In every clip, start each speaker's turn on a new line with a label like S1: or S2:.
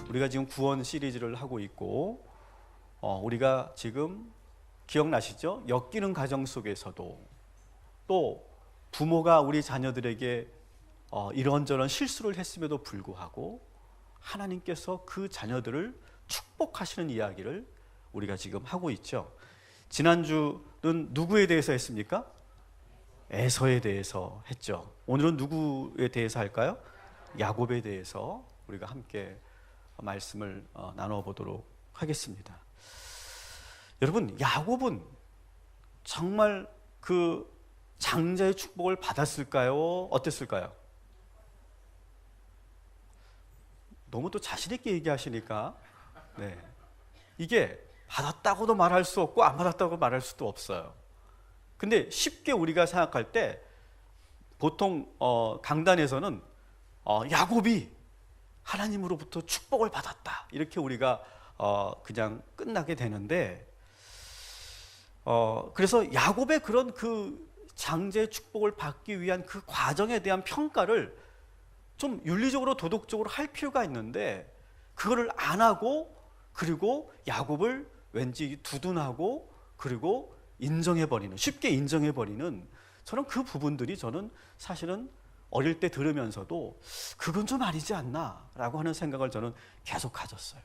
S1: 우리가 지금 구원 시리즈를 하고 있고 우리가 지금 기억나시죠? 엮이는 가정 속에서도 또 부모가 우리 자녀들에게 이런저런 실수를 했음에도 불구하고 하나님께서 그 자녀들을 축복하시는 이야기를 우리가 지금 하고 있죠. 지난주는 누구에 대해서 했습니까? 에서에 대해서 했죠. 오늘은 누구에 대해서 할까요? 야곱에 대해서 우리가 함께 말씀을 나눠보도록 하겠습니다. 여러분, 야곱은 정말 그 장자의 축복을 받았을까요? 어땠을까요? 너무 또 자신 있게 얘기하시니까 이게 받았다고도 말할 수 없고 안 받았다고 말할 수도 없어요. 근데 쉽게 우리가 생각할 때 보통 강단에서는 야곱이 하나님으로부터 축복을 받았다 이렇게 우리가 그냥 끝나게 되는데 그래서 야곱의 그런 그 장자의 축복을 받기 위한 그 과정에 대한 평가를 좀 윤리적으로 도덕적으로 할 필요가 있는데 그거를 안 하고 그리고 야곱을 왠지 두둔하고 그리고 인정해버리는, 쉽게 인정해버리는 저는 그 부분들이 저는 사실은 어릴 때 들으면서도 그건 좀 아니지 않나 라고 하는 생각을 저는 계속 가졌어요.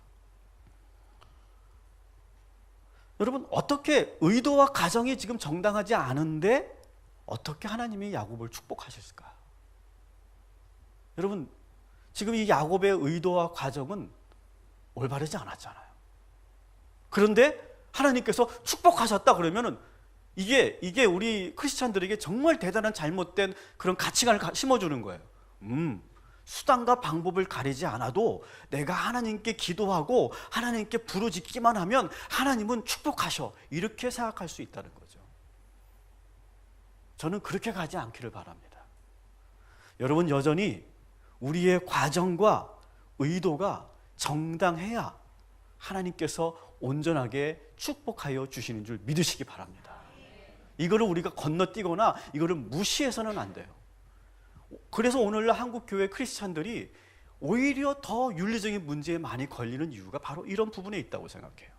S1: 여러분, 어떻게 의도와 가정이 지금 정당하지 않은데 어떻게 하나님이 야곱을 축복하실까? 여러분, 지금 이 야곱의 의도와 과정은 올바르지 않았잖아요. 그런데 하나님께서 축복하셨다 그러면은 이게 우리 크리스찬들에게 정말 대단한 잘못된 그런 가치관을 심어주는 거예요. 수단과 방법을 가리지 않아도 내가 하나님께 기도하고 하나님께 부르짖기만 하면 하나님은 축복하셔, 이렇게 생각할 수 있다는 거죠. 저는 그렇게 가지 않기를 바랍니다. 여러분, 여전히 우리의 과정과 의도가 정당해야 하나님께서 온전하게 축복하여 주시는 줄 믿으시기 바랍니다. 이거를 우리가 건너뛰거나 이거를 무시해서는 안 돼요. 그래서 오늘날 한국 교회 크리스찬들이 오히려 더 윤리적인 문제에 많이 걸리는 이유가 바로 이런 부분에 있다고 생각해요.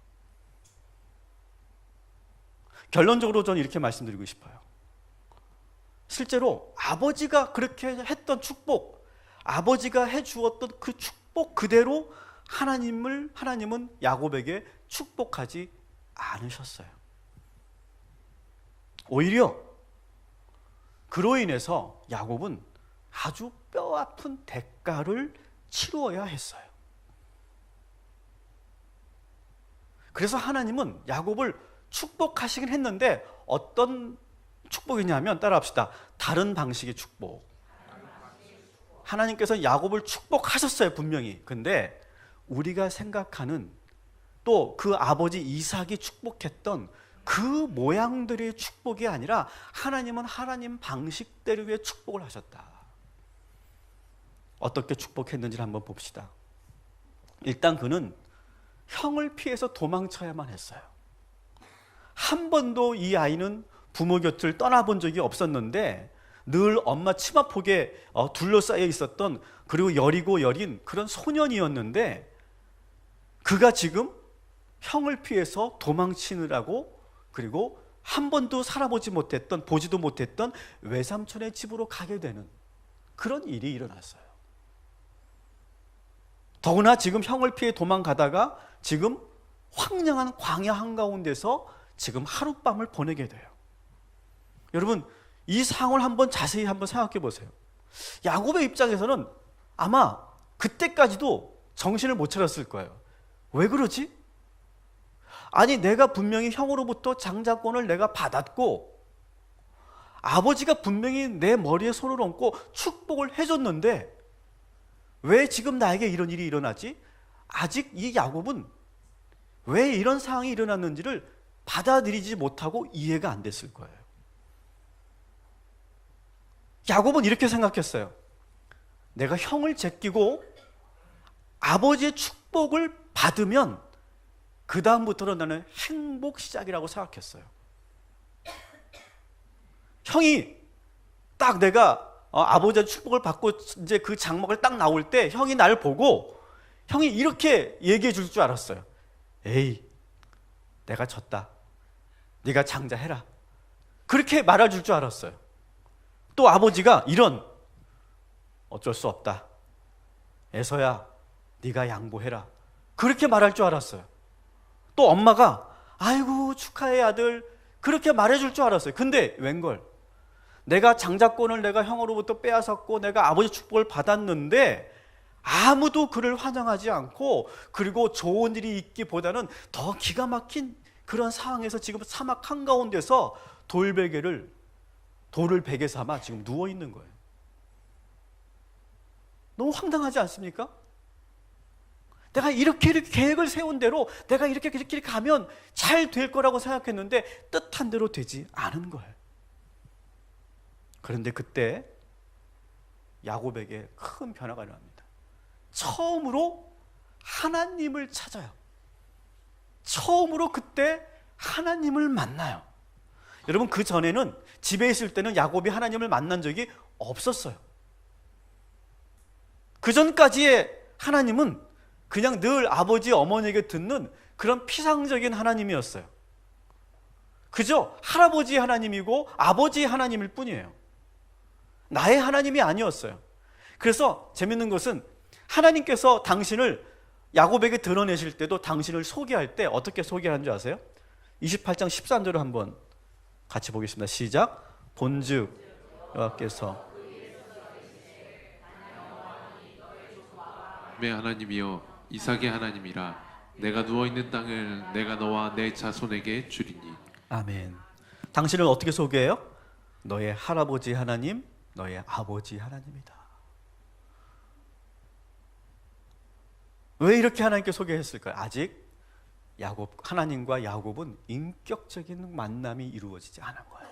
S1: 결론적으로 저는 이렇게 말씀드리고 싶어요. 실제로 아버지가 그렇게 했던 축복, 아버지가 해주었던 그 축복 그대로 하나님은 야곱에게 축복하지 않으셨어요. 오히려 그로 인해서 야곱은 아주 뼈아픈 대가를 치루어야 했어요. 그래서 하나님은 야곱을 축복하시긴 했는데 어떤 축복이냐면, 따라합시다. 다른 방식의 축복. 하나님께서 야곱을 축복하셨어요, 분명히. 근데 우리가 생각하는 또 그 아버지 이삭이 축복했던 그 모양들의 축복이 아니라 하나님은 하나님 방식대로의 축복을 하셨다. 어떻게 축복했는지를 한번 봅시다. 일단 그는 형을 피해서 도망쳐야만 했어요. 한 번도 이 아이는 부모 곁을 떠나본 적이 없었는데 늘 엄마 치마폭에 둘러싸여 있었던, 그리고 여리고 여린 그런 소년이었는데 그가 지금 형을 피해서 도망치느라고, 그리고 한 번도 살아보지 못했던, 보지도 못했던 외삼촌의 집으로 가게 되는 그런 일이 일어났어요. 더구나 지금 형을 피해 도망가다가 지금 황량한 광야 한가운데서 지금 하룻밤을 보내게 돼요. 여러분, 이 상황을 한번 자세히 한번 생각해 보세요. 야곱의 입장에서는 아마 그때까지도 정신을 못 차렸을 거예요. 왜 그러지? 아니, 내가 분명히 형으로부터 장자권을 내가 받았고 아버지가 분명히 내 머리에 손을 얹고 축복을 해줬는데 왜 지금 나에게 이런 일이 일어나지? 아직 이 야곱은 왜 이런 상황이 일어났는지를 받아들이지 못하고 이해가 안 됐을 거예요. 야곱은 이렇게 생각했어요. 내가 형을 제끼고 아버지의 축복을 받으면 그 다음부터는 나는 행복 시작이라고 생각했어요. 형이 딱 내가 아버지의 축복을 받고 이제 그 장막을 딱 나올 때 형이 날 보고 형이 이렇게 얘기해 줄 줄 알았어요. 에이, 내가 졌다. 네가 장자해라. 그렇게 말해 줄 줄 알았어요. 또 아버지가 이런, 어쩔 수 없다. 에서야, 네가 양보해라. 그렇게 말할 줄 알았어요. 또 엄마가 아이고 축하해 아들, 그렇게 말해 줄 줄 알았어요. 근데 웬걸, 내가 장자권을 내가 형으로부터 빼앗았고 내가 아버지 축복을 받았는데 아무도 그를 환영하지 않고, 그리고 좋은 일이 있기보다는 더 기가 막힌 그런 상황에서 지금 사막 한가운데서 돌을 베개 삼아 지금 누워 있는 거예요. 너무 황당하지 않습니까? 내가 이렇게 계획을 세운 대로 내가 이렇게 가면 잘 될 거라고 생각했는데 뜻한 대로 되지 않은 거예요. 그런데 그때 야곱에게 큰 변화가 일어납니다. 처음으로 하나님을 찾아요. 처음으로 그때 하나님을 만나요. 여러분, 그 전에는 집에 있을 때는 야곱이 하나님을 만난 적이 없었어요. 그 전까지의 하나님은 그냥 늘 아버지 어머니에게 듣는 그런 피상적인 하나님이었어요. 그저 할아버지 하나님이고 아버지 하나님일 뿐이에요. 나의 하나님이 아니었어요. 그래서 재밌는 것은 하나님께서 당신을 야곱에게 드러내실 때도 당신을 소개할 때 어떻게 소개하는 줄 아세요? 28장 13절을 한번 같이 보겠습니다. 시작. 본즉 여호와께서
S2: 내 하나님이여 이삭의 하나님이라 내가 누워있는 땅을 내가 너와 내 자손에게 주리니.
S1: 아멘. 당신을 어떻게 소개해요? 너의 할아버지 하나님, 너의 아버지 하나님이다. 왜 이렇게 하나님께 소개했을까요? 아직 하나님과 야곱은 인격적인 만남이 이루어지지 않은 거예요.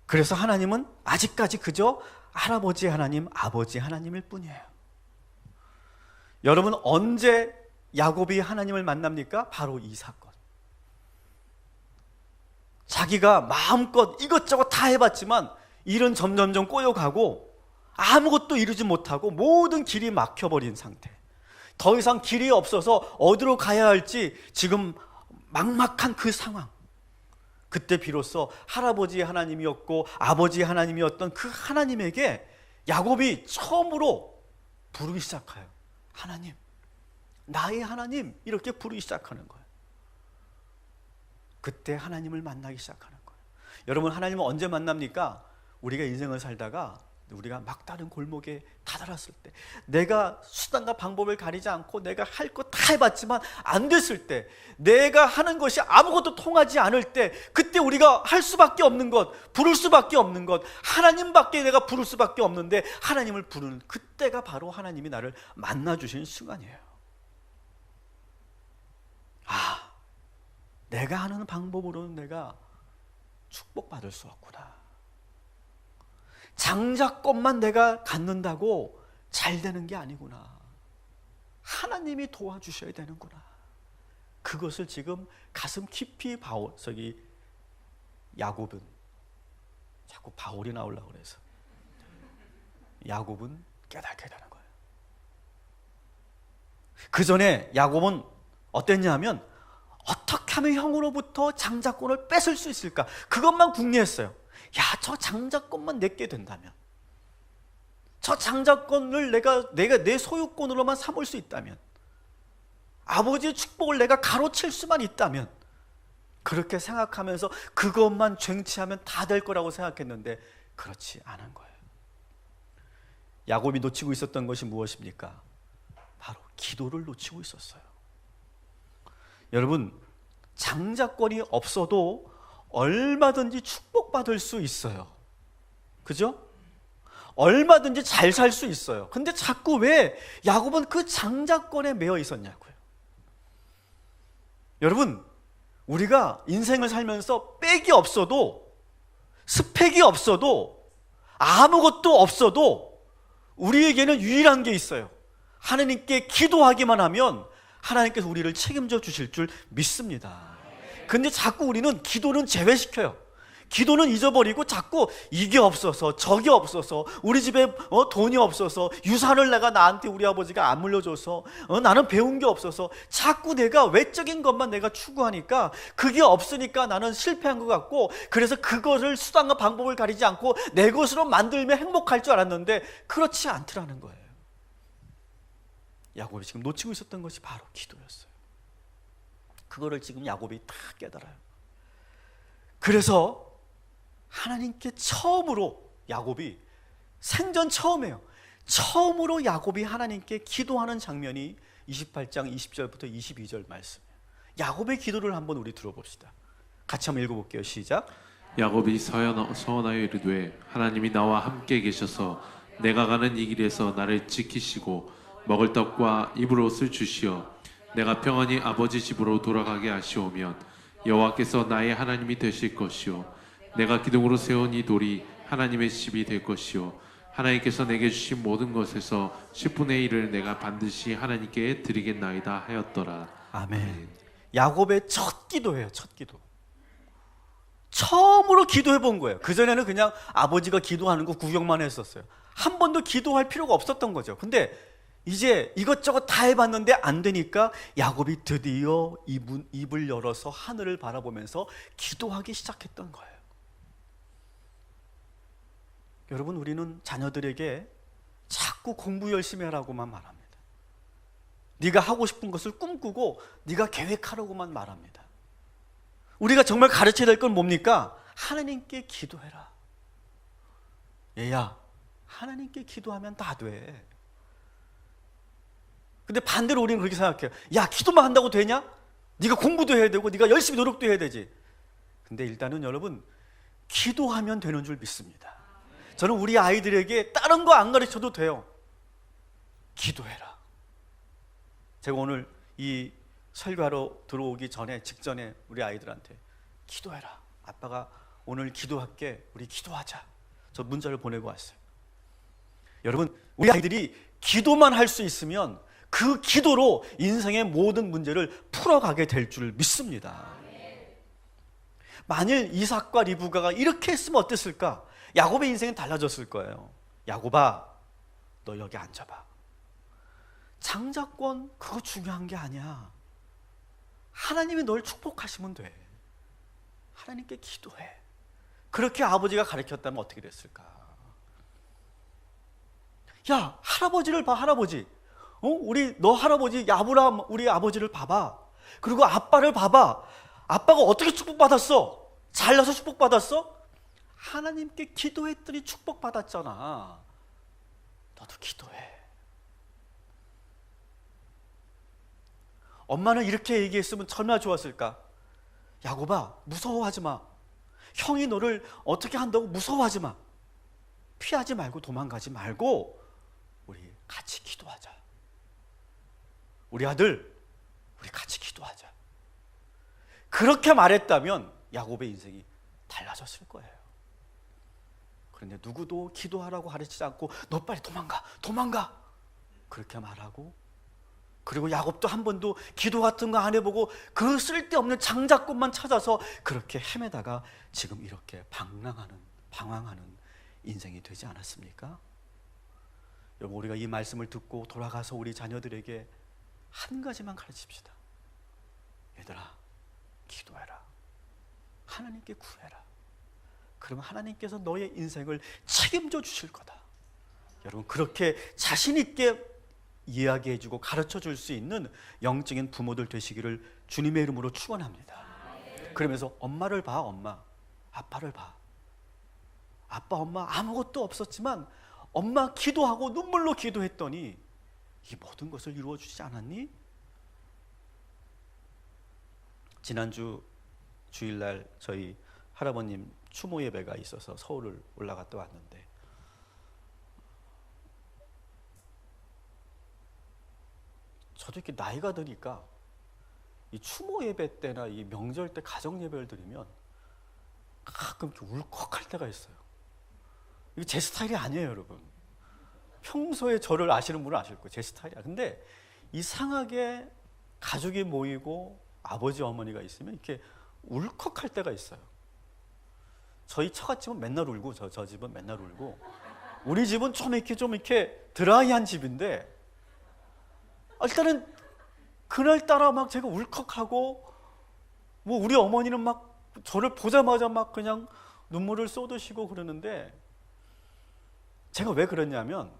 S1: 그래서 하나님은 아직까지 그저 할아버지 하나님, 아버지 하나님일 뿐이에요. 여러분, 언제 야곱이 하나님을 만납니까? 바로 이 사건. 자기가 마음껏 이것저것 다 해봤지만 일은 점점점 꼬여가고 아무것도 이루지 못하고 모든 길이 막혀버린 상태. 더 이상 길이 없어서 어디로 가야 할지 지금 막막한 그 상황. 그때 비로소 할아버지의 하나님이었고 아버지의 하나님이었던 그 하나님에게 야곱이 처음으로 부르기 시작해요. 하나님, 나의 하나님, 이렇게 부르기 시작하는 거예요. 그때 하나님을 만나기 시작하는 거예요. 여러분, 하나님은 언제 만납니까? 우리가 인생을 살다가 우리가 막다른 골목에 다다랐을 때, 내가 수단과 방법을 가리지 않고 내가 할 거 다 해봤지만 안 됐을 때, 내가 하는 것이 아무것도 통하지 않을 때, 그때 우리가 할 수밖에 없는 것, 부를 수밖에 없는 것, 하나님밖에 내가 부를 수밖에 없는데 하나님을 부르는 그때가 바로 하나님이 나를 만나주신 순간이에요. 아, 내가 하는 방법으로는 내가 축복받을 수 없구나. 장자권만 내가 갖는다고 잘 되는 게 아니구나. 하나님이 도와주셔야 되는구나. 그것을 지금 가슴 깊이 야곱은, 자꾸 바울이 나오려고 그래서 야곱은 깨닫게 되는 거예요. 그 전에 야곱은 어땠냐면, 어떻게 하면 형으로부터 장자권을 뺏을 수 있을까? 그것만 궁리했어요. 야, 저 장자권만 내게 된다면, 저 장자권을 내가 내 소유권으로만 삼을 수 있다면, 아버지의 축복을 내가 가로챌 수만 있다면, 그렇게 생각하면서 그것만 쟁취하면 다 될 거라고 생각했는데 그렇지 않은 거예요. 야곱이 놓치고 있었던 것이 무엇입니까? 바로 기도를 놓치고 있었어요. 여러분, 장자권이 없어도 얼마든지 축복받을 수 있어요. 그죠? 얼마든지 잘 살 수 있어요. 근데 자꾸 왜 야곱은 그 장자권에 매여 있었냐고요. 여러분, 우리가 인생을 살면서 백이 없어도, 스펙이 없어도, 아무것도 없어도 우리에게는 유일한 게 있어요. 하나님께 기도하기만 하면 하나님께서 우리를 책임져 주실 줄 믿습니다. 근데 자꾸 우리는 기도는 제외시켜요. 기도는 잊어버리고 자꾸 이게 없어서 저게 없어서 우리 집에 돈이 없어서 유산을 내가 나한테 우리 아버지가 안 물려줘서 나는 배운 게 없어서 자꾸 내가 외적인 것만 내가 추구하니까 그게 없으니까 나는 실패한 것 같고, 그래서 그것을 수단과 방법을 가리지 않고 내 것으로 만들면 행복할 줄 알았는데 그렇지 않더라는 거예요. 야곱이 지금 놓치고 있었던 것이 바로 기도였어요. 그거를 지금 야곱이 다 깨달아요. 그래서 하나님께 처음으로, 야곱이 생전 처음이에요. 처음으로 야곱이 하나님께 기도하는 장면이 28장 20절부터 22절 말씀이에요. 야곱의 기도를 한번 우리 들어봅시다. 같이 한번 읽어볼게요. 시작.
S2: 야곱이 서원하여 이르되 하나님이 나와 함께 계셔서 내가 가는 이 길에서 나를 지키시고 먹을 떡과 입을 옷을 주시어 내가 평안히 아버지 집으로 돌아가게 하시오면 여호와께서 나의 하나님이 되실 것이요 내가 기둥으로 세운 이 돌이 하나님의 집이 될 것이요 하나님께서 내게 주신 모든 것에서 10분의 1을 내가 반드시 하나님께 드리겠나이다 하였더라.
S1: 아멘. 야곱의 첫 기도예요. 첫 기도. 처음으로 기도해 본 거예요. 그전에는 그냥 아버지가 기도하는 거 구경만 했었어요. 한 번도 기도할 필요가 없었던 거죠. 근데 이제 이것저것 다 해봤는데 안 되니까 야곱이 드디어 입을 열어서 하늘을 바라보면서 기도하기 시작했던 거예요. 여러분, 우리는 자녀들에게 자꾸 공부 열심히 하라고만 말합니다. 네가 하고 싶은 것을 꿈꾸고 네가 계획하라고만 말합니다. 우리가 정말 가르쳐야 될 건 뭡니까? 하나님께 기도해라. 얘야, 하나님께 기도하면 다 돼. 근데 반대로 우리는 그렇게 생각해요. 야, 기도만 한다고 되냐? 네가 공부도 해야 되고 네가 열심히 노력도 해야 되지. 근데 일단은 여러분, 기도하면 되는 줄 믿습니다. 저는 우리 아이들에게 다른 거 안 가르쳐도 돼요. 기도해라. 제가 오늘 이 설교하러 들어오기 전에, 직전에 우리 아이들한테 기도해라. 아빠가 오늘 기도할게. 우리 기도하자. 저 문자를 보내고 왔어요. 여러분, 우리 아이들이 기도만 할 수 있으면 그 기도로 인생의 모든 문제를 풀어가게 될 줄 믿습니다. 만일 이삭과 리브가가 이렇게 했으면 어땠을까? 야곱의 인생은 달라졌을 거예요. 야곱아, 너 여기 앉아봐. 장자권 그거 중요한 게 아니야. 하나님이 널 축복하시면 돼. 하나님께 기도해. 그렇게 아버지가 가르쳤다면 어떻게 됐을까? 야, 할아버지를 봐, 할아버지. 너 할아버지 야브라함, 우리 아버지를 봐봐. 그리고 아빠를 봐봐. 아빠가 어떻게 축복받았어? 잘나서 축복받았어? 하나님께 기도했더니 축복받았잖아. 너도 기도해. 엄마는 이렇게 얘기했으면 얼마나 좋았을까? 야곱아, 무서워하지 마. 형이 너를 어떻게 한다고 무서워하지 마. 피하지 말고 도망가지 말고 우리 같이 기도하자. 우리 아들, 우리 같이 기도하자. 그렇게 말했다면 야곱의 인생이 달라졌을 거예요. 그런데 누구도 기도하라고 가르치지 않고 너 빨리 도망가 그렇게 말하고, 그리고 야곱도 한 번도 기도 같은 거 안 해보고 그 쓸데없는 장자꽃만 찾아서 그렇게 헤매다가 지금 이렇게 방황하는 인생이 되지 않았습니까? 여러분, 우리가 이 말씀을 듣고 돌아가서 우리 자녀들에게 한 가지만 가르칩시다. 얘들아, 기도해라. 하나님께 구해라. 그러면 하나님께서 너의 인생을 책임져 주실 거다. 여러분, 그렇게 자신 있게 이야기해주고 가르쳐줄 수 있는 영적인 부모들 되시기를 주님의 이름으로 축원합니다. 그러면서 엄마를 봐, 엄마. 아빠를 봐. 아빠, 엄마 아무것도 없었지만 엄마 기도하고 눈물로 기도했더니 이 모든 것을 이루어주지 않았니? 지난주 주일날 저희 할아버님 추모 예배가 있어서 서울을 올라갔다 왔는데, 저도 이렇게 나이가 드니까 이 추모 예배 때나 이 명절 때 가정 예배를 드리면 가끔 이렇게 울컥할 때가 있어요. 이게 제 스타일이 아니에요, 여러분. 평소에 저를 아시는 분은 아실 거예요. 제 스타일이야. 근데 이상하게 가족이 모이고 아버지 어머니가 있으면 이렇게 울컥할 때가 있어요. 저희 처갓집은 맨날 울고 저 집은 맨날 울고 우리 집은 좀 이렇게 드라이한 집인데 일단은 그날따라 막 제가 울컥하고 뭐 우리 어머니는 막 저를 보자마자 막 그냥 눈물을 쏟으시고 그러는데 제가 왜 그랬냐면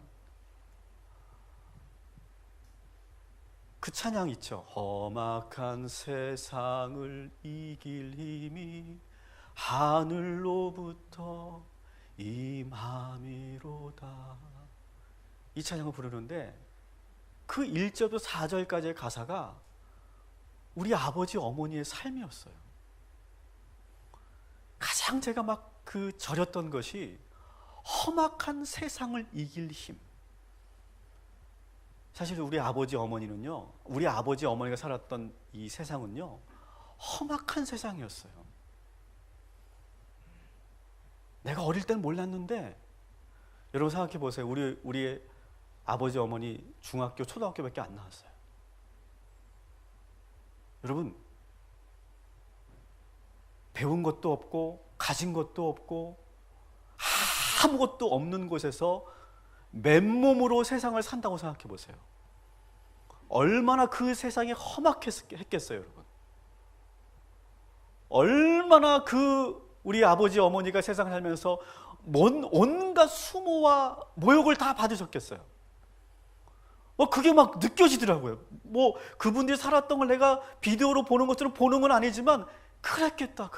S1: 그 찬양 있죠. 험악한 세상을 이길 힘이 하늘로부터 임함이로다. 이 찬양을 부르는데 그 1절부터 4절까지의 가사가 우리 아버지 어머니의 삶이었어요. 가장 제가 막 그 절였던 것이 험악한 세상을 이길 힘. 사실 우리 아버지 어머니는요, 우리 아버지 어머니가 살았던 이 세상은요, 험악한 세상이었어요. 내가 어릴 땐 몰랐는데 여러분 생각해 보세요. 우리 아버지 어머니 중학교 초등학교밖에 안 나왔어요. 여러분 배운 것도 없고 가진 것도 없고 아무것도 없는 곳에서 맨몸으로 세상을 산다고 생각해 보세요. 얼마나 그 세상이 험악했겠어요, 여러분. 얼마나 우리 아버지 어머니가 세상을 살면서 온갖 수모와 모욕을 다 받으셨겠어요. 그게 막 느껴지더라고요. 그분들이 살았던 걸 내가 비디오로 보는 것처럼 보는 건 아니지만 그랬겠다.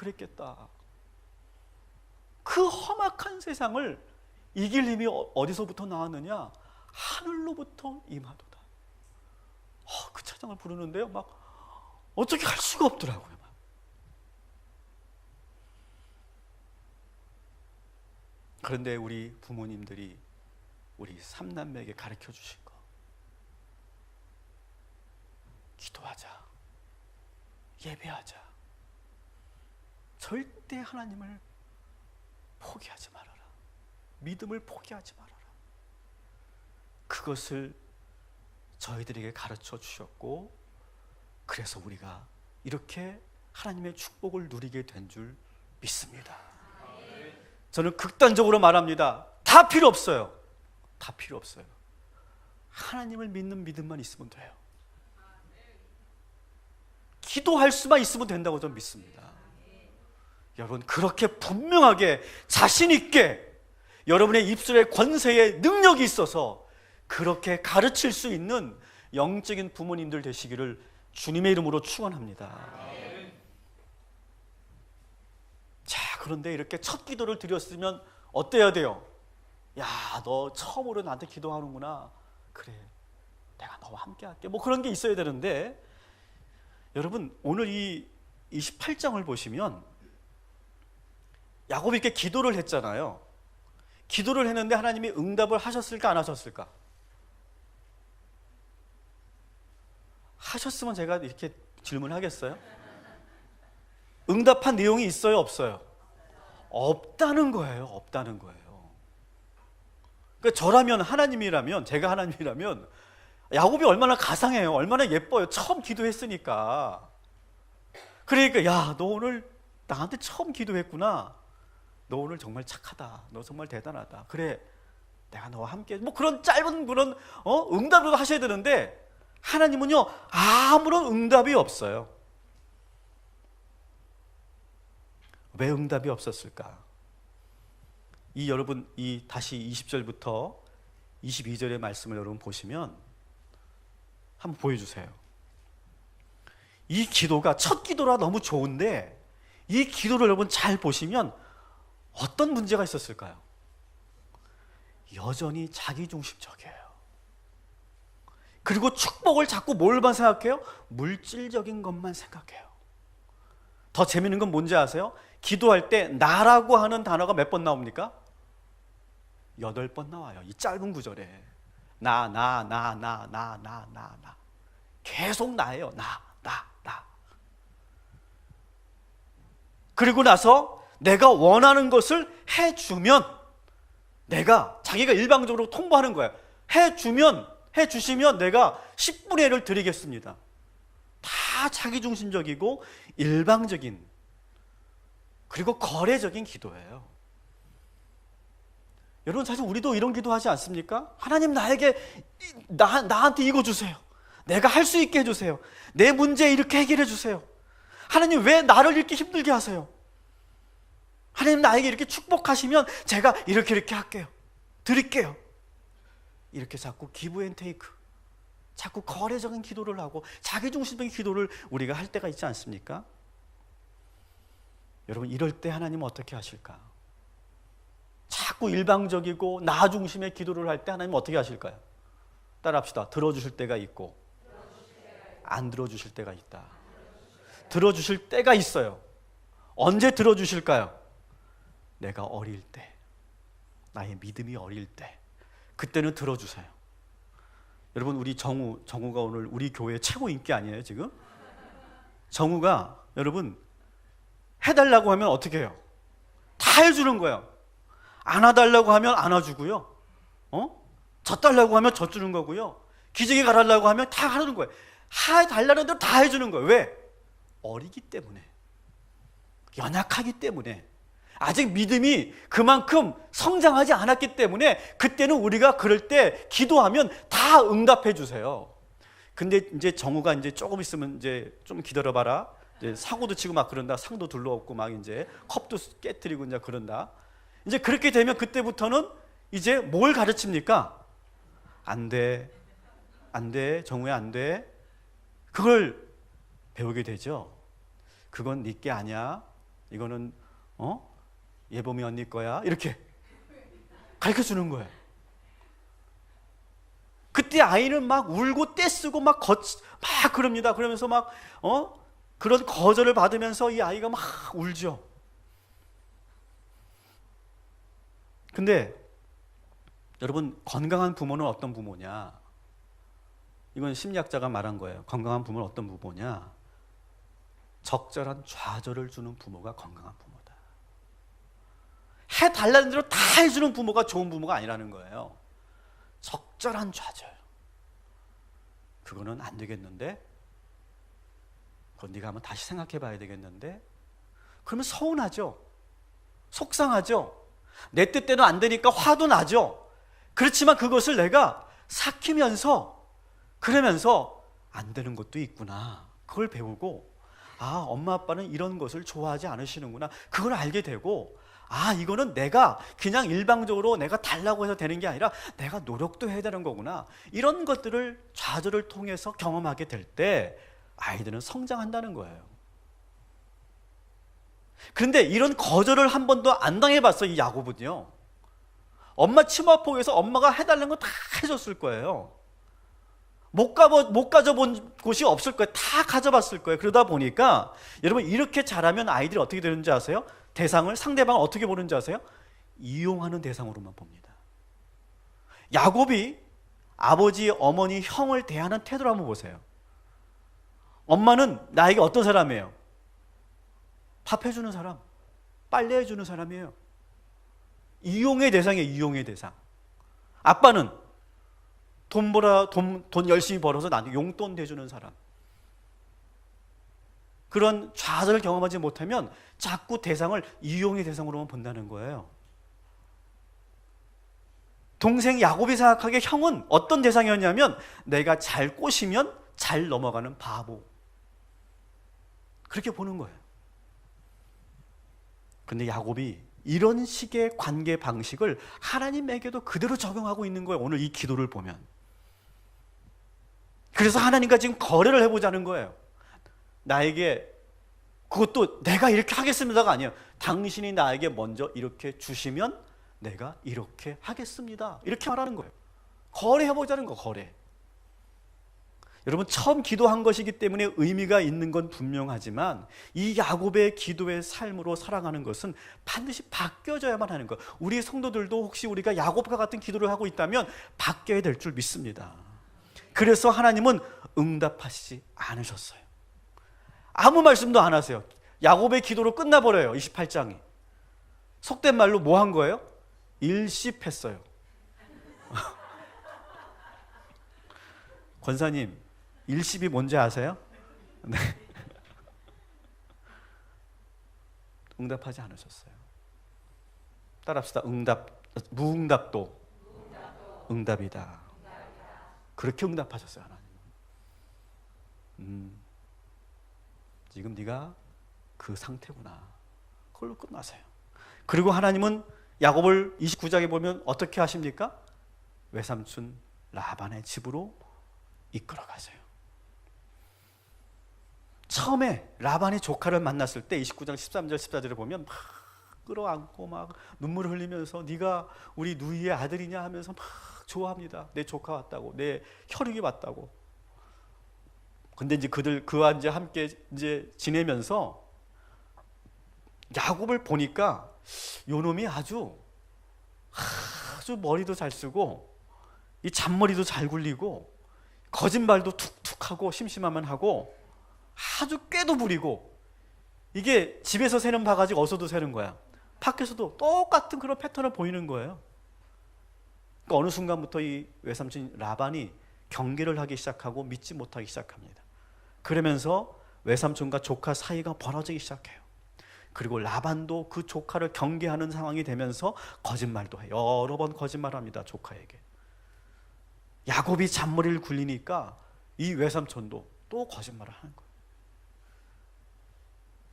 S1: 그 험악한 세상을 이길 힘이 어디서부터 나왔느냐? 하늘로부터 임하도다. 그 찬양을 부르는데요, 막 어떻게 할 수가 없더라고요. 그런데 우리 부모님들이 우리 삼남매에게 가르쳐 주신 거, 기도하자, 예배하자, 절대 하나님을 포기하지 말아라, 믿음을 포기하지 말아라. 그것을 저희들에게 가르쳐 주셨고, 그래서 우리가 이렇게 하나님의 축복을 누리게 된 줄 믿습니다. 저는 극단적으로 말합니다. 다 필요 없어요. 다 필요 없어요. 하나님을 믿는 믿음만 있으면 돼요. 기도할 수만 있으면 된다고 저는 믿습니다. 여러분, 그렇게 분명하게 자신 있게 여러분의 입술의 권세에 능력이 있어서 그렇게 가르칠 수 있는 영적인 부모님들 되시기를 주님의 이름으로 축원합니다. 자, 그런데 이렇게 첫 기도를 드렸으면 어때야 돼요? 야, 너 처음으로 나한테 기도하는구나. 그래, 내가 너와 함께 할게. 그런 게 있어야 되는데, 여러분, 오늘 이 28장을 보시면 야곱이 이렇게 기도를 했잖아요. 기도를 했는데 하나님이 응답을 하셨을까 안 하셨을까? 하셨으면 제가 이렇게 질문하겠어요? 응답한 내용이 있어요, 없어요? 없다는 거예요. 없다는 거예요. 그러니까 저라면, 하나님이라면, 제가 하나님이라면 야곱이 얼마나 가상해요. 얼마나 예뻐요. 처음 기도했으니까. 그러니까 야, 너 오늘 나한테 처음 기도했구나. 너 오늘 정말 착하다. 너 정말 대단하다. 그래, 내가 너와 함께. 그런 짧은 그런 응답을 하셔야 되는데 하나님은요, 아무런 응답이 없어요. 왜 응답이 없었을까? 여러분, 다시 20절부터 22절의 말씀을 여러분 보시면 한번 보여주세요. 이 기도가 첫 기도라 너무 좋은데 이 기도를 여러분 잘 보시면 어떤 문제가 있었을까요? 여전히 자기중심적이에요. 그리고 축복을 자꾸 뭘만 생각해요? 물질적인 것만 생각해요. 더 재밌는 건 뭔지 아세요? 기도할 때 나라고 하는 단어가 몇 번 나옵니까? 8번 나와요. 이 짧은 구절에 나. 계속 나예요. 나. 그리고 나서 내가 원하는 것을 해주면, 자기가 일방적으로 통보하는 거예요. 해주시면 내가 10분의 1을 드리겠습니다. 다 자기중심적이고 일방적인, 그리고 거래적인 기도예요. 여러분 사실 우리도 이런 기도하지 않습니까? 하나님 나한테 이거 주세요. 내가 할 수 있게 해주세요. 내 문제 이렇게 해결해 주세요. 하나님 왜 나를 이렇게 힘들게 하세요? 하나님 나에게 이렇게 축복하시면 제가 이렇게 할게요. 드릴게요. 이렇게 자꾸 기브 앤 테이크, 자꾸 거래적인 기도를 하고 자기중심적인 기도를 우리가 할 때가 있지 않습니까? 여러분 이럴 때 하나님은 어떻게 하실까? 자꾸 일방적이고 나 중심의 기도를 할 때 하나님은 어떻게 하실까요? 따라합시다. 들어주실 때가 있고 안 들어주실 때가 있다. 들어주실 때가 있어요. 언제 들어주실까요? 내가 어릴 때, 나의 믿음이 어릴 때, 그때는 들어주세요. 여러분 우리 정우가 오늘 우리 교회 최고 인기 아니에요 지금? 정우가 여러분 해달라고 하면 어떻게 해요? 다 해주는 거예요. 안아달라고 하면 안아주고요, 젖달라고 하면 젖주는 거고요, 기저귀 갈아달라고 하면 다 하는 거예요. 해달라는 대로 다 해주는 거예요. 왜? 어리기 때문에, 연약하기 때문에, 아직 믿음이 그만큼 성장하지 않았기 때문에 그때는 우리가 그럴 때 기도하면 다 응답해 주세요. 근데 이제 정우가 이제 조금 있으면 이제 좀 기다려봐라, 이제 사고도 치고 막 그런다, 상도 둘러엎고 막 이제 컵도 깨뜨리고 이제 그런다. 이제 그렇게 되면 그때부터는 이제 뭘 가르칩니까? 안 돼, 정우야 안 돼. 그걸 배우게 되죠. 그건 네 게 아니야. 이거는 예범이 언니 거야. 이렇게 가르쳐 주는 거예요. 그때 아이는 막 울고 떼쓰고 막 그럽니다. 그러면서 막 그런 거절을 받으면서 이 아이가 막 울죠. 근데 여러분 건강한 부모는 어떤 부모냐? 이건 심리학자가 말한 거예요. 건강한 부모는 어떤 부모냐? 적절한 좌절을 주는 부모가 건강한 부모다. 해달라는 대로 다 해주는 부모가 좋은 부모가 아니라는 거예요. 적절한 좌절. 그거는 안 되겠는데? 그건 네가 한번 다시 생각해 봐야 되겠는데? 그러면 서운하죠. 속상하죠. 내 뜻대로 안 되니까 화도 나죠. 그렇지만 그것을 내가 삭히면서, 그러면서 안 되는 것도 있구나, 그걸 배우고, 아, 엄마 아빠는 이런 것을 좋아하지 않으시는구나, 그걸 알게 되고, 아, 이거는 내가 그냥 일방적으로 내가 달라고 해서 되는 게 아니라 내가 노력도 해야 되는 거구나, 이런 것들을 좌절을 통해서 경험하게 될 때 아이들은 성장한다는 거예요. 그런데 이런 거절을 한 번도 안 당해봤어 이 야곱은요. 엄마 치마폭에서 엄마가 해달라는 거 다 해줬을 거예요. 못 가져본 곳이 없을 거예요. 다 가져봤을 거예요. 그러다 보니까 여러분 이렇게 잘하면 아이들이 어떻게 되는지 아세요? 상대방을 어떻게 보는지 아세요? 이용하는 대상으로만 봅니다. 야곱이 아버지, 어머니, 형을 대하는 태도를 한번 보세요. 엄마는 나에게 어떤 사람이에요? 밥 해주는 사람, 빨래 해주는 사람이에요. 이용의 대상이에요. 이용의 대상. 아빠는 돈 열심히 벌어서 나한테 용돈 대주는 사람. 그런 좌절을 경험하지 못하면 자꾸 대상을 이용의 대상으로만 본다는 거예요. 동생 야곱이 생각하기에 형은 어떤 대상이었냐면 내가 잘 꼬시면 잘 넘어가는 바보, 그렇게 보는 거예요. 근데 야곱이 이런 식의 관계 방식을 하나님에게도 그대로 적용하고 있는 거예요. 오늘 이 기도를 보면. 그래서 하나님과 지금 거래를 해보자는 거예요. 나에게, 그것도 내가 이렇게 하겠습니다가 아니에요. 당신이 나에게 먼저 이렇게 주시면 내가 이렇게 하겠습니다, 이렇게 말하는 거예요. 거래해보자는 거, 거래. 여러분 처음 기도한 것이기 때문에 의미가 있는 건 분명하지만 이 야곱의 기도의 삶으로 살아가는 것은 반드시 바뀌어져야만 하는 것. 우리 성도들도 혹시 우리가 야곱과 같은 기도를 하고 있다면 바뀌어야 될 줄 믿습니다. 그래서 하나님은 응답하시지 않으셨어요. 아무 말씀도 안 하세요. 야곱의 기도로 끝나버려요. 28장이 속된 말로 뭐 한 거예요? 일십했어요. 권사님, 일십이 뭔지 아세요? 네. 응답하지 않으셨어요. 따라합시다. 무응답도 응답이다. 그렇게 응답하셨어요, 하나님. 지금 네가 그 상태구나. 그걸로 끝나세요. 그리고 하나님은 야곱을 29장에 보면 어떻게 하십니까? 외삼촌 라반의 집으로 이끌어 가세요. 처음에 라반이 조카를 만났을 때 29장 13절 14절에 보면 막 끌어안고 막 눈물을 흘리면서 네가 우리 누이의 아들이냐 하면서 막 좋아합니다. 내 조카 왔다고, 내 혈육이 왔다고. 근데 이제 그와 이제 함께 이제 지내면서 야곱을 보니까 요 놈이 아주 머리도 잘 쓰고 이 잔머리도 잘 굴리고 거짓말도 툭툭하고 심심하면 하고 아주 꾀도 부리고, 이게 집에서 새는 바가지가 어디서도 새는 거야. 밖에서도 똑같은 그런 패턴을 보이는 거예요. 그러니까 어느 순간부터 이 외삼촌 라반이 경계를 하기 시작하고 믿지 못하기 시작합니다. 그러면서 외삼촌과 조카 사이가 벌어지기 시작해요. 그리고 라반도 그 조카를 경계하는 상황이 되면서 거짓말도 해요. 여러 번 거짓말합니다, 조카에게. 야곱이 잔머리를 굴리니까 이 외삼촌도 또 거짓말을 하는 거예요.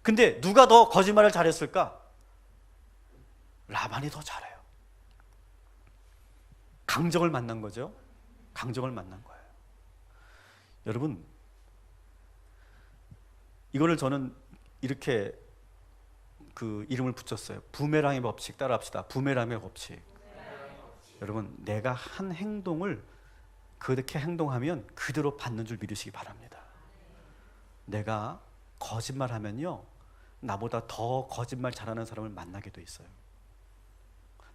S1: 근데 누가 더 거짓말을 잘했을까? 라반이 더 잘해요. 강적을 만난 거죠. 강적을 만난 거예요. 여러분, 이거를 저는 이렇게 그 이름을 붙였어요. 부메랑의 법칙. 따라합시다. 부메랑의 법칙. 여러분, 내가 한 행동을 그렇게 행동하면 그대로 받는 줄 믿으시기 바랍니다. 내가 거짓말하면요, 나보다 더 거짓말 잘하는 사람을 만나게 돼 있어요.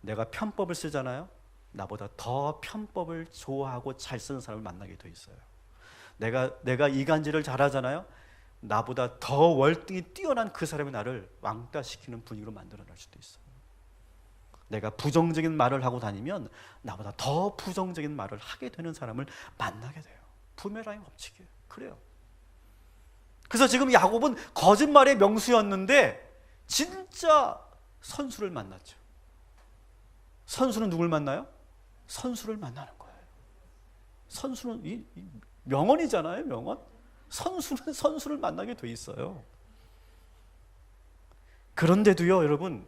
S1: 내가 편법을 쓰잖아요. 나보다 더 편법을 좋아하고 잘 쓰는 사람을 만나게 돼 있어요. 내가 이간질을 잘하잖아요. 나보다 더 월등히 뛰어난 그 사람이 나를 왕따시키는 분위기로 만들어낼 수도 있어요. 내가 부정적인 말을 하고 다니면 나보다 더 부정적인 말을 하게 되는 사람을 만나게 돼요. 부메랑의 법칙이에요. 그래요. 그래서 지금 야곱은 거짓말의 명수였는데 진짜 선수를 만났죠. 선수는 누굴 만나요? 선수를 만나는 거예요. 선수는 이 명언이잖아요, 명언. 선수는 선수를 만나게 돼 있어요. 그런데도요, 여러분,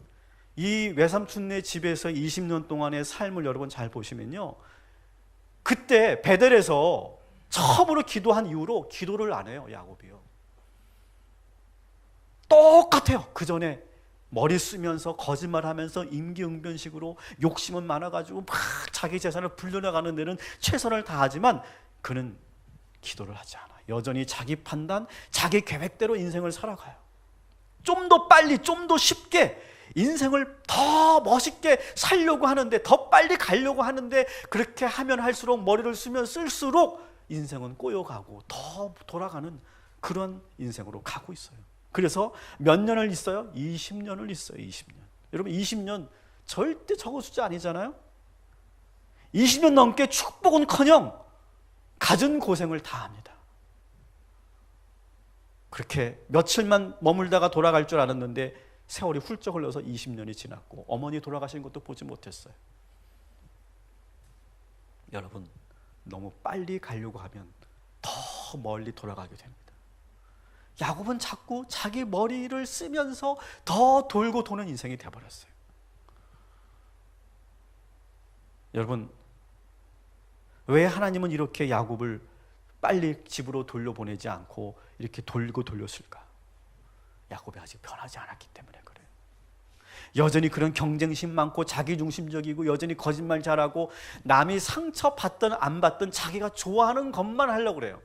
S1: 이 외삼촌네 집에서 20년 동안의 삶을 여러분 잘 보시면요, 그때 베델에서 처음으로 기도한 이후로 기도를 안 해요, 야곱이요. 똑같아요. 그 전에 머리 쓰면서 거짓말하면서 임기응변식으로 욕심은 많아가지고 막 자기 재산을 불려나가는 데는 최선을 다하지만 그는 기도를 하지 않아요. 여전히 자기 판단, 자기 계획대로 인생을 살아가요. 좀 더 빨리, 좀 더 쉽게 인생을 더 멋있게 살려고 하는데, 더 빨리 가려고 하는데, 그렇게 하면 할수록, 머리를 쓰면 쓸수록 인생은 꼬여가고 더 돌아가는 그런 인생으로 가고 있어요. 그래서 몇 년을 있어요? 20년을 있어요. 20년. 여러분, 20년 절대 적은 숫자 아니잖아요. 20년 넘게 축복은커녕 갖은 고생을 다 합니다. 그렇게 며칠만 머물다가 돌아갈 줄 알았는데 세월이 훌쩍 흘러서 20년이 지났고 어머니 돌아가신 것도 보지 못했어요. 여러분, 너무 빨리 가려고 하면 더 멀리 돌아가게 됩니다. 야곱은 자꾸 자기 머리를 쓰면서 더 돌고 도는 인생이 되어버렸어요. 여러분, 왜 하나님은 이렇게 야곱을 빨리 집으로 돌려보내지 않고 이렇게 돌고 돌렸을까? 야곱이 아직 변하지 않았기 때문에 그래요. 여전히 그런 경쟁심 많고 자기중심적이고 여전히 거짓말 잘하고 남이 상처받든 안 받든 자기가 좋아하는 것만 하려고 그래요.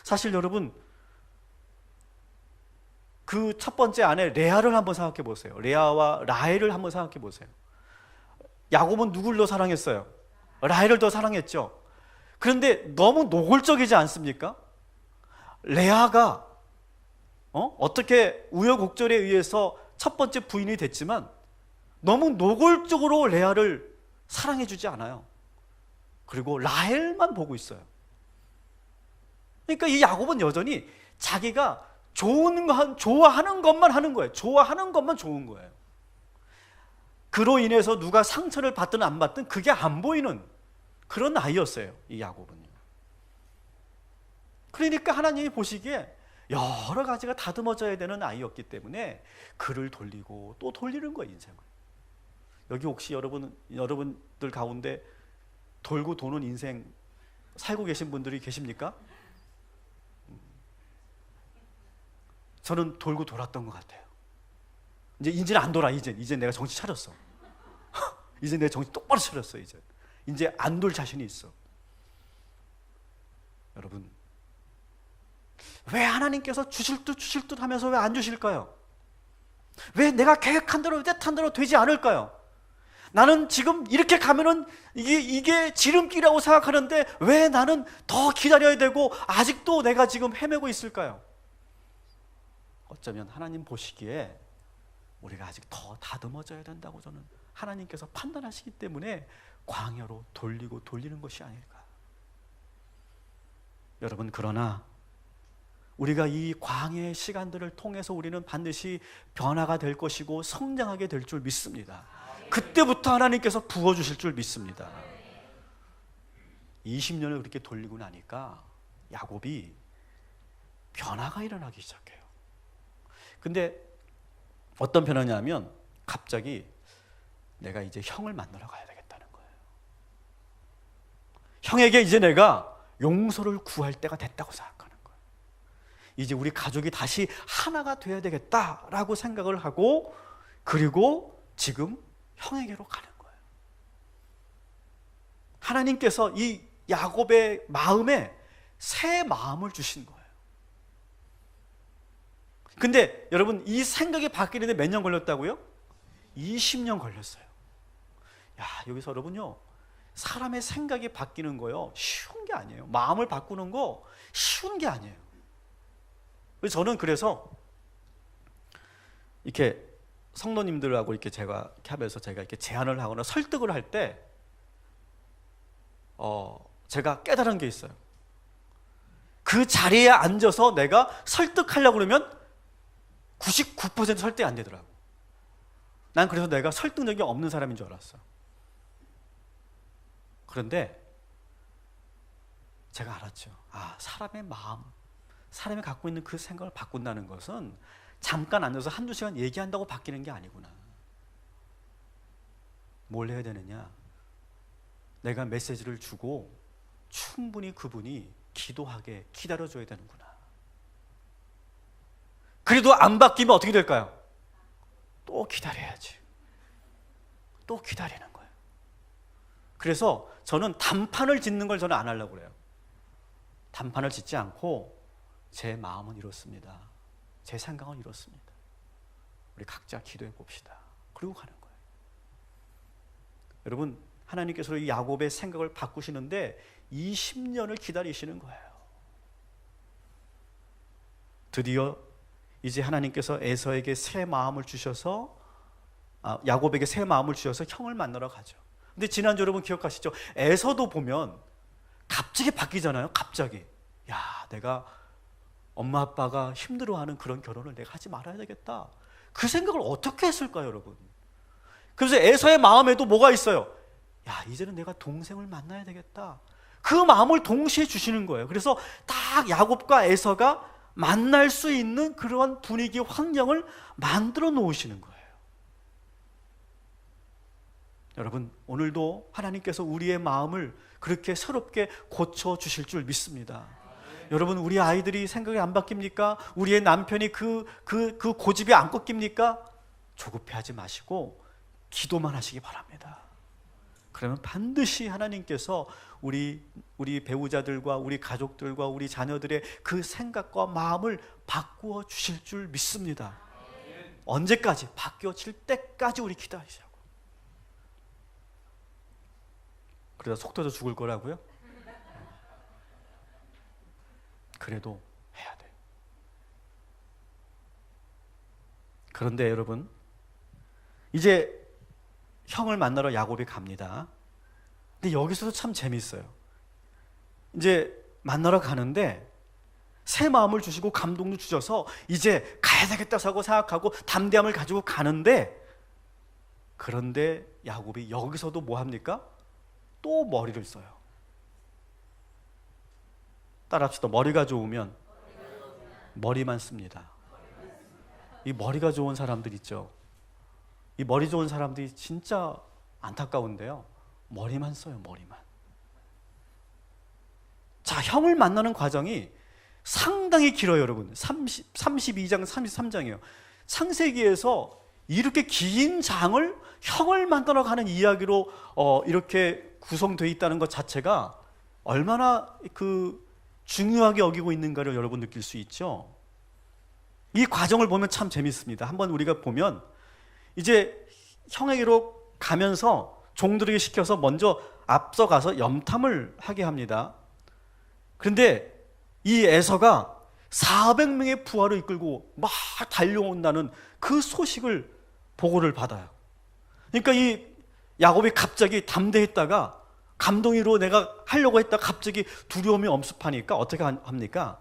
S1: 사실 여러분, 그 첫 번째 아내 레아를 한번 생각해 보세요. 레아와 라헬을 한번 생각해 보세요. 야곱은 누굴 더 사랑했어요? 라헬을 더 사랑했죠. 그런데 너무 노골적이지 않습니까? 레아가 어떻게 우여곡절에 의해서 첫 번째 부인이 됐지만 너무 노골적으로 레아를 사랑해 주지 않아요. 그리고 라헬만 보고 있어요. 그러니까 이 야곱은 여전히 자기가 좋아하는 것만 하는 거예요. 좋아하는 것만 좋은 거예요. 그로 인해서 누가 상처를 받든 안 받든 그게 안 보이는 그런 아이였어요, 이 야곱은요. 그러니까 하나님이 보시기에 여러 가지가 다듬어져야 되는 아이였기 때문에 그를 돌리고 또 돌리는 거예요, 인생을. 여기 혹시 여러분들 가운데 돌고 도는 인생 살고 계신 분들이 계십니까? 저는 돌고 돌았던 것 같아요. 이제는 안 돌아. 이제 내가 정신 차렸어. 이제 내가 정신 똑바로 차렸어. 이제 안 돌 자신이 있어. 여러분, 왜 하나님께서 주실 듯 하면서 왜 안 주실까요? 왜 내가 계획한 대로 뜻한 대로 되지 않을까요? 나는 지금 이렇게 가면은 이게 지름길이라고 생각하는데 왜 나는 더 기다려야 되고 아직도 내가 지금 헤매고 있을까요? 어쩌면 하나님 보시기에 우리가 아직 더 다듬어져야 된다고 저는 하나님께서 판단하시기 때문에 광야로 돌리는 것이 아닐까. 여러분, 그러나 우리가 이 광야의 시간들을 통해서 우리는 반드시 변화가 될 것이고 성장하게 될 줄 믿습니다. 그때부터 하나님께서 부어주실 줄 믿습니다. 20년을 그렇게 돌리고 나니까 야곱이 변화가 일어나기 시작해요. 근데 어떤 변화냐면 갑자기 내가 이제 형을 만나러 가야 되겠다는 거예요. 형에게 이제 내가 용서를 구할 때가 됐다고 생각하는 거예요. 이제 우리 가족이 다시 하나가 돼야 되겠다라고 생각을 하고, 그리고 지금 형에게로 가는 거예요. 하나님께서 이 야곱의 마음에 새 마음을 주신 거예요. 근데 여러분, 이 생각이 바뀌는데 몇 년 걸렸다고요? 20년 걸렸어요. 야, 여기서 여러분요, 사람의 생각이 바뀌는 거요, 쉬운 게 아니에요. 마음을 바꾸는 거 쉬운 게 아니에요. 저는 그래서 이렇게 성도님들하고 이렇게 제가 하면서 제가 이렇게 제안을 하거나 설득을 할 때 제가 깨달은 게 있어요. 그 자리에 앉아서 내가 설득하려고 그러면 99% 설득이 안 되더라고. 난 그래서 내가 설득력이 없는 사람인 줄 알았어. 그런데 제가 알았죠. 사람의 마음, 사람이 갖고 있는 그 생각을 바꾼다는 것은 잠깐 앉아서 한두 시간 얘기한다고 바뀌는 게 아니구나. 뭘 해야 되느냐? 내가 메시지를 주고 충분히 그분이 기도하게 기다려줘야 되는구나. 그래도 안 바뀌면 어떻게 될까요? 또 기다려야지. 또 기다리는 거예요. 그래서 저는 단판을 짓는 걸 저는 안 하려고 그래요. 단판을 짓지 않고 제 마음은 이렇습니다. 제 생각은 이렇습니다. 우리 각자 기도해 봅시다. 그리고 가는 거예요. 여러분, 하나님께서 이 야곱의 생각을 바꾸시는데 20년을 기다리시는 거예요. 드디어 이제 하나님께서 에서에게 새 마음을 주셔서 야곱에게 새 마음을 주셔서 형을 만나러 가죠. 근데 지난주 여러분 기억하시죠? 에서도 보면 갑자기 바뀌잖아요. 갑자기. 야, 내가 엄마 아빠가 힘들어하는 그런 결혼을 내가 하지 말아야 되겠다. 그 생각을 어떻게 했을까요, 여러분? 그래서 에서의 마음에도 뭐가 있어요? 야, 이제는 내가 동생을 만나야 되겠다. 그 마음을 동시에 주시는 거예요. 그래서 딱 야곱과 에서가 만날 수 있는 그러한 분위기, 환경을 만들어 놓으시는 거예요. 여러분, 오늘도 하나님께서 우리의 마음을 그렇게 새롭게 고쳐 주실 줄 믿습니다. 여러분, 우리 아이들이 생각이 안 바뀝니까? 우리의 남편이 그 고집이 안 꺾입니까? 조급해하지 마시고 기도만 하시기 바랍니다. 그러면 반드시 하나님께서 우리 배우자들과 우리 가족들과 우리 자녀들의 그 생각과 마음을 바꾸어 주실 줄 믿습니다. 언제까지? 바뀌어질 때까지 우리 기다리자고. 그러다 속 터져 죽을 거라고요? 그래도 해야 돼요. 그런데 여러분, 이제 형을 만나러 야곱이 갑니다. 근데 여기서도 참 재밌어요. 이제 만나러 가는데 새 마음을 주시고 감동도 주셔서 이제 가야 되겠다 하고 생각하고 담대함을 가지고 가는데 그런데 야곱이 여기서도 뭐 합니까? 또 머리를 써요. 따라합시다. 머리가 좋으면 머리만 씁니다. 이 머리가 좋은 사람들 있죠. 이 머리 좋은 사람들이 진짜 안타까운데요. 머리만 써요. 머리만. 자, 형을 만나는 과정이 상당히 길어요, 여러분. 32장, 33장이에요. 창세기에서 이렇게 긴 장을 형을 만나러 가는 이야기로 이렇게 구성되어 있다는 것 자체가 얼마나 중요하게 여기고 있는가를 여러분 느낄 수 있죠. 이 과정을 보면 참 재밌습니다. 한번 우리가 보면 이제 형에게로 가면서 종들에게 시켜서 먼저 앞서가서 염탐을 하게 합니다. 그런데 이 에서가 400명의 부하를 이끌고 막 달려온다는 그 소식을 보고를 받아요. 그러니까 이 야곱이 갑자기 담대했다가 감동이로 내가 하려고 했다가 갑자기 두려움이 엄습하니까 어떻게 합니까?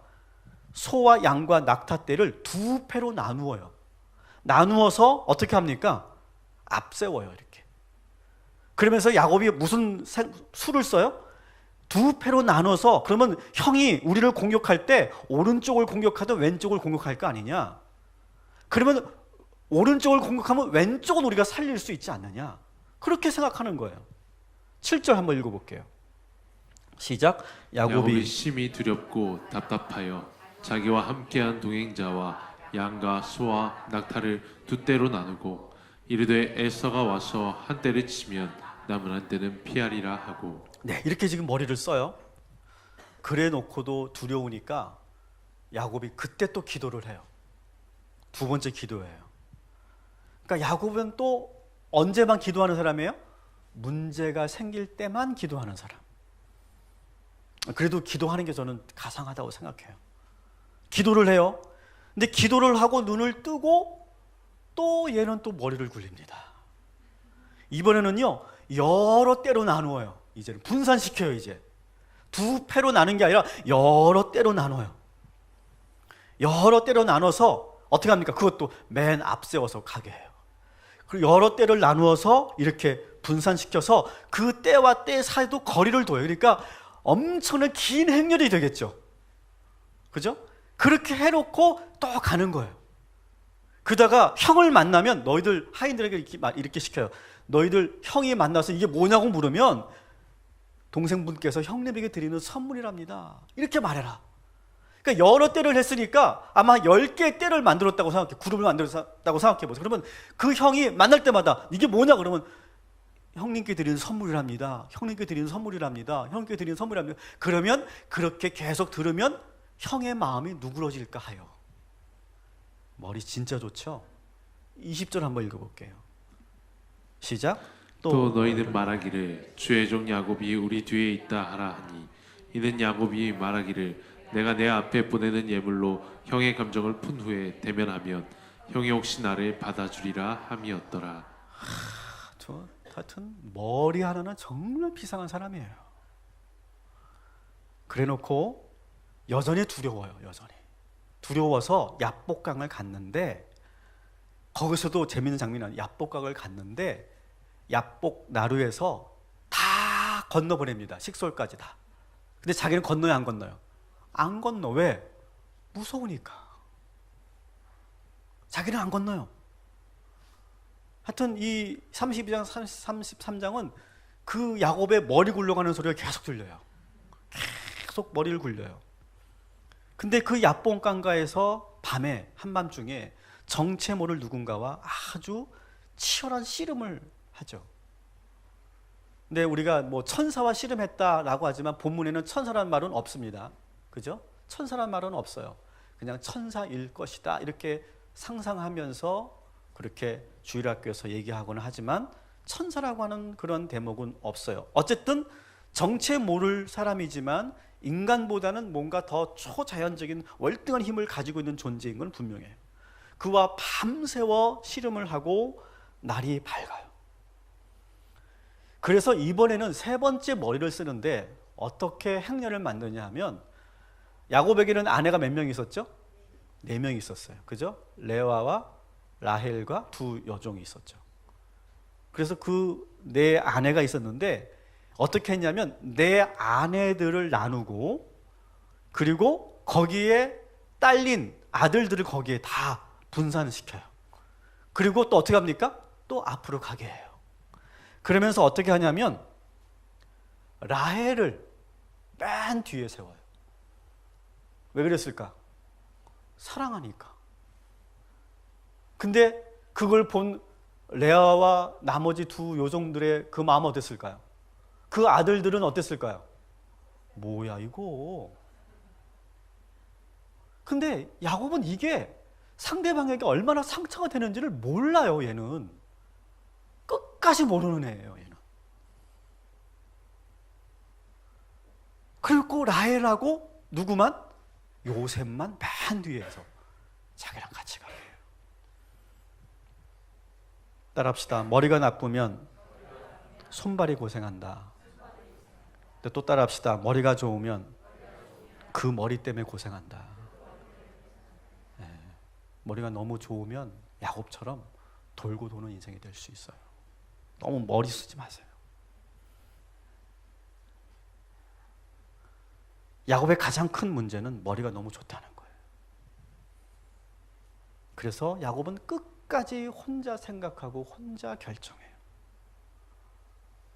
S1: 소와 양과 낙타떼를 두 패로 나누어요. 나누어서 어떻게 합니까? 앞세워요, 이렇게. 그러면서 야곱이 무슨 수를 써요? 두 패로 나눠서, 그러면 형이 우리를 공격할 때 오른쪽을 공격하든 왼쪽을 공격할 거 아니냐? 그러면 오른쪽을 공격하면 왼쪽은 우리가 살릴 수 있지 않느냐? 그렇게 생각하는 거예요. 7절 한번 읽어볼게요. 시작.
S2: 야곱이 심히 두렵고 답답하여 자기와 함께한 동행자와 양과 소와 낙타를 두 떼로 나누고 이르되 에서가 와서 한 떼를 치면 남은 한 떼는 피하리라 하고.
S1: 네, 이렇게 지금 머리를 써요. 그래 놓고도 두려우니까 야곱이 그때 또 기도를 해요. 두 번째 기도예요. 그러니까 야곱은 또 언제만 기도하는 사람이에요? 문제가 생길 때만 기도하는 사람. 그래도 기도하는 게 저는 가상하다고 생각해요. 기도를 해요. 근데 기도를 하고 눈을 뜨고 또 얘는 또 머리를 굴립니다. 이번에는요, 여러 때로 나누어요. 이제는 분산시켜요. 이제 두 패로 나눈 게 아니라 여러 때로 나눠요. 여러 때로 나눠서 어떻게 합니까? 그것도 맨 앞세워서 가게 해요. 그리고 여러 때를 나누어서 이렇게 분산시켜서 그 때와 때 사이도 거리를 둬요. 그러니까 엄청난 긴 행렬이 되겠죠. 그죠? 그렇게 해놓고 또 가는 거예요. 그러다가 형을 만나면 너희들 하인들에게 이렇게 시켜요. 너희들 형이 만나서 이게 뭐냐고 물으면 동생분께서 형님에게 드리는 선물이랍니다. 이렇게 말해라. 그러니까 여러 때를 했으니까 아마 10개의 때를 만들었다고 생각해. 그룹을 만들었다고 생각해 보세요. 그러면 그 형이 만날 때마다 이게 뭐냐 그러면 형님께 드리는 선물이랍니다. 형님께 드리는 선물이랍니다. 형님께 드리는 선물이랍니다. 그러면 그렇게 계속 들으면 형의 마음이 누그러질까 하여. 머리 진짜 좋죠? 20절 한번 읽어볼게요. 시작.
S2: 또 너희는 말하기를 주의 종 야곱이 우리 뒤에 있다 하라 하니 이는 야곱이 말하기를 내가 내 앞에 보내는 예물로 형의 감정을 푼 후에 대면하면 형이 혹시 나를 받아주리라 함이었더라.
S1: 저 하여튼 머리 하나는 정말 비상한 사람이에요. 그래놓고 여전히 두려워요. 여전히 두려워서 야복강을 갔는데, 거기서도 재밌는 장면이 야복강을 갔는데 야복 나루에서 다 건너보냅니다. 식솔까지 다. 근데 자기는 건너요, 안 건너요? 안 건너. 왜? 무서우니까. 자기는 안 건너요. 하여튼 이 32장, 33장은 그 야곱의 머리 굴러가는 소리가 계속 들려요. 계속 머리를 굴려요. 근데 그 야복강가에서 밤에 한밤중에 정체 모를 누군가와 아주 치열한 씨름을 하죠. 근데 우리가 뭐 천사와 씨름했다라고 하지만 본문에는 천사란 말은 없습니다. 그죠? 천사란 말은 없어요. 그냥 천사일 것이다 이렇게 상상하면서 그렇게 주일학교에서 얘기하거나 하지만 천사라고 하는 그런 대목은 없어요. 어쨌든 정체 모를 사람이지만 인간보다는 뭔가 더 초자연적인 월등한 힘을 가지고 있는 존재인 건 분명해요. 그와 밤새워 씨름을 하고 날이 밝아요. 그래서 이번에는 세 번째 머리를 쓰는데 어떻게 행렬을 만드냐 하면, 야곱에게는 아내가 몇 명 있었죠? 4명이 있었어요. 그죠? 레아와 라헬과 두 여종이 있었죠. 그래서 그 내 아내가 있었는데 어떻게 했냐면 내 아내들을 나누고 그리고 거기에 딸린 아들들을 거기에 다 분산시켜요. 그리고 또 어떻게 합니까? 또 앞으로 가게 해요. 그러면서 어떻게 하냐면 라헬을 맨 뒤에 세워요. 왜 그랬을까? 사랑하니까. 근데 그걸 본 레아와 나머지 두 요정들의 그 마음 어땠을까요? 그 아들들은 어땠을까요? 뭐야 이거. 근데 야곱은 이게 상대방에게 얼마나 상처가 되는지를 몰라요. 얘는 끝까지 모르는 애예요. 얘는. 그리고 라헬하고 누구만? 요셉만 맨 뒤에서 자기랑 같이 가게 해요. 따라합시다. 머리가 나쁘면 손발이 고생한다. 근데 또 따라합시다. 머리가 좋으면 그 머리 때문에 고생한다. 네. 머리가 너무 좋으면 야곱처럼 돌고 도는 인생이 될 수 있어요. 너무 머리 쓰지 마세요. 야곱의 가장 큰 문제는 머리가 너무 좋다는 거예요. 그래서 야곱은 끝까지 혼자 생각하고 혼자 결정해요.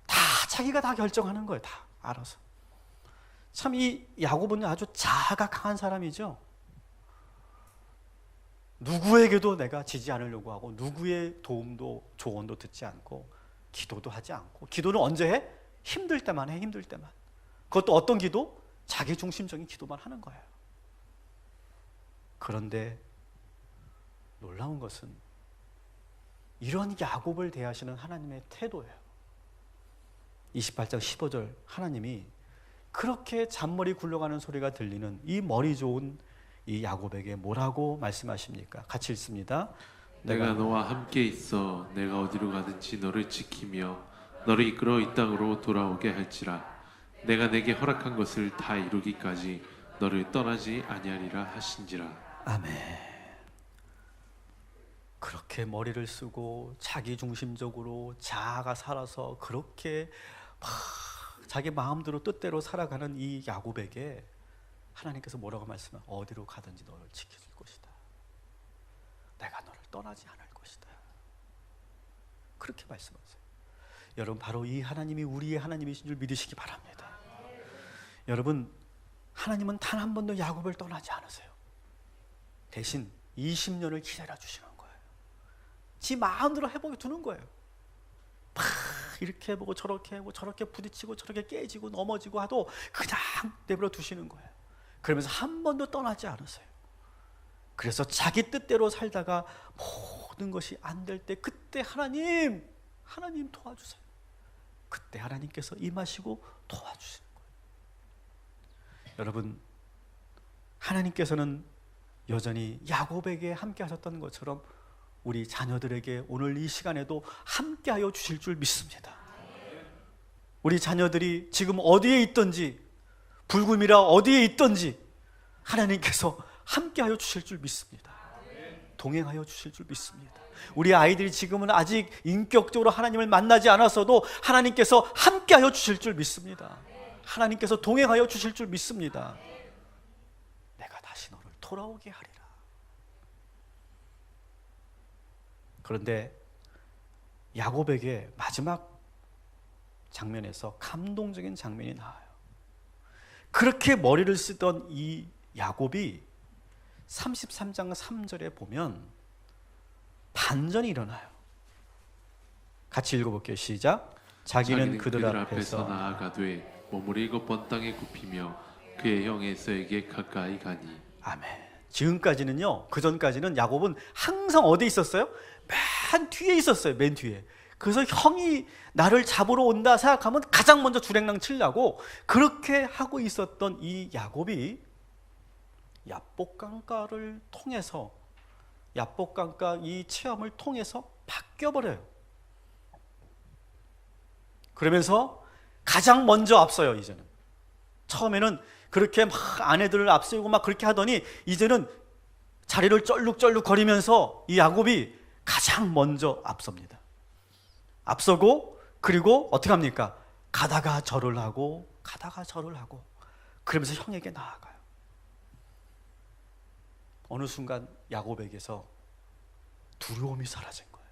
S1: 다 자기가 다 결정하는 거예요. 다 알아서. 참 이 야곱은 아주 자아가 강한 사람이죠. 누구에게도 내가 지지 않으려고 하고 누구의 도움도 조언도 듣지 않고 기도도 하지 않고, 기도는 언제 해? 힘들 때만 해. 힘들 때만. 그것도 어떤 기도? 자기중심적인 기도만 하는 거예요. 그런데 놀라운 것은 이런 야곱을 대하시는 하나님의 태도예요. 28장 15절 하나님이 그렇게 잔머리 굴러가는 소리가 들리는 이 머리 좋은 이 야곱에게 뭐라고 말씀하십니까? 같이 읽습니다.
S2: 내가 너와 함께 있어 내가 어디로 가든지 너를 지키며 너를 이끌어 이 땅으로 돌아오게 할지라. 내가 내게 허락한 것을 다 이루기까지 너를 떠나지 아니하리라 하신지라.
S1: 아멘. 그렇게 머리를 쓰고 자기중심적으로 자아가 살아서 그렇게 막 자기 마음대로 뜻대로 살아가는 이 야곱에게 하나님께서 뭐라고 말씀하세요? 어디로 가든지 너를 지켜줄 것이다. 내가 너를 떠나지 않을 것이다. 그렇게 말씀하세요. 여러분, 바로 이 하나님이 우리의 하나님이신 줄 믿으시기 바랍니다. 여러분, 하나님은 단 한 번도 야곱을 떠나지 않으세요. 대신 20년을 기다려주시는 거예요. 지 마음대로 해보게 두는 거예요. 막 이렇게 해보고 저렇게 해보고 저렇게 부딪히고 저렇게 깨지고 넘어지고 하도 그냥 내버려 두시는 거예요. 그러면서 한 번도 떠나지 않으세요. 그래서 자기 뜻대로 살다가 모든 것이 안 될 때 그때 하나님 도와주세요. 그때 하나님께서 임하시고 도와주시는 거예요. 여러분, 하나님께서는 여전히 야곱에게 함께 하셨던 것처럼 우리 자녀들에게 오늘 이 시간에도 함께하여 주실 줄 믿습니다. 우리 자녀들이 지금 어디에 있든지, 불금이라 어디에 있든지 하나님께서 함께하여 주실 줄 믿습니다. 동행하여 주실 줄 믿습니다. 우리 아이들이 지금은 아직 인격적으로 하나님을 만나지 않았어도 하나님께서 함께하여 주실 줄 믿습니다. 하나님께서 동행하여 주실 줄 믿습니다. 내가 다시 너를 돌아오게 하리라. 그런데 야곱에게 마지막 장면에서 감동적인 장면이 나와요. 그렇게 머리를 쓰던 이 야곱이 33장 3절에 보면 반전이 일어나요. 같이 읽어볼게요. 시작. 자기는 그들 앞에서
S2: 나아가되 몸을 7번 땅에 굽히며 그의 형 에서에게 가까이 가니.
S1: 아멘. 지금까지는요, 그 전까지는 야곱은 항상 어디에 있었어요? 맨 뒤에 있었어요. 맨 뒤에. 그래서 형이 나를 잡으러 온다 생각하면 가장 먼저 주랭랑 치려고 그렇게 하고 있었던 이 야곱이 야복강가를 통해서, 야복강가 이 체험을 통해서 바뀌어버려요. 그러면서 가장 먼저 앞서요. 이제는 처음에는 그렇게 막 아내들을 앞세우고 막 그렇게 하더니 이제는 자리를 쩔룩쩔룩 거리면서 이 야곱이 가장 먼저 앞섭니다. 앞서고, 그리고 어떻게 합니까? 가다가 절을 하고 그러면서 형에게 나아가요. 어느 순간 야곱에게서 두려움이 사라진 거예요.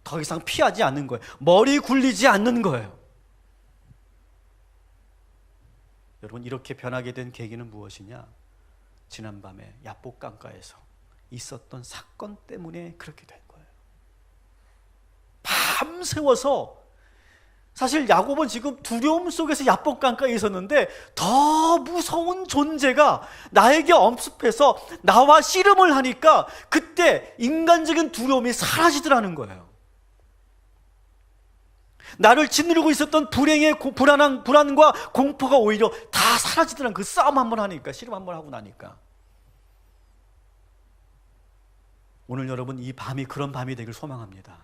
S1: 더 이상 피하지 않는 거예요. 머리 굴리지 않는 거예요. 여러분, 이렇게 변하게 된 계기는 무엇이냐? 지난밤에 야복 강가에서 있었던 사건 때문에 그렇게 된 거예요. 밤새워서, 사실 야곱은 지금 두려움 속에서 야복 강가에 있었는데 더 무서운 존재가 나에게 엄습해서 나와 씨름을 하니까 그때 인간적인 두려움이 사라지더라는 거예요. 나를 짓누르고 있었던 불행의 불안과 공포가 오히려 다 사라지더라는, 그 싸움 한번 하니까, 씨름 한번 하고 나니까. 오늘 여러분, 이 밤이 그런 밤이 되길 소망합니다.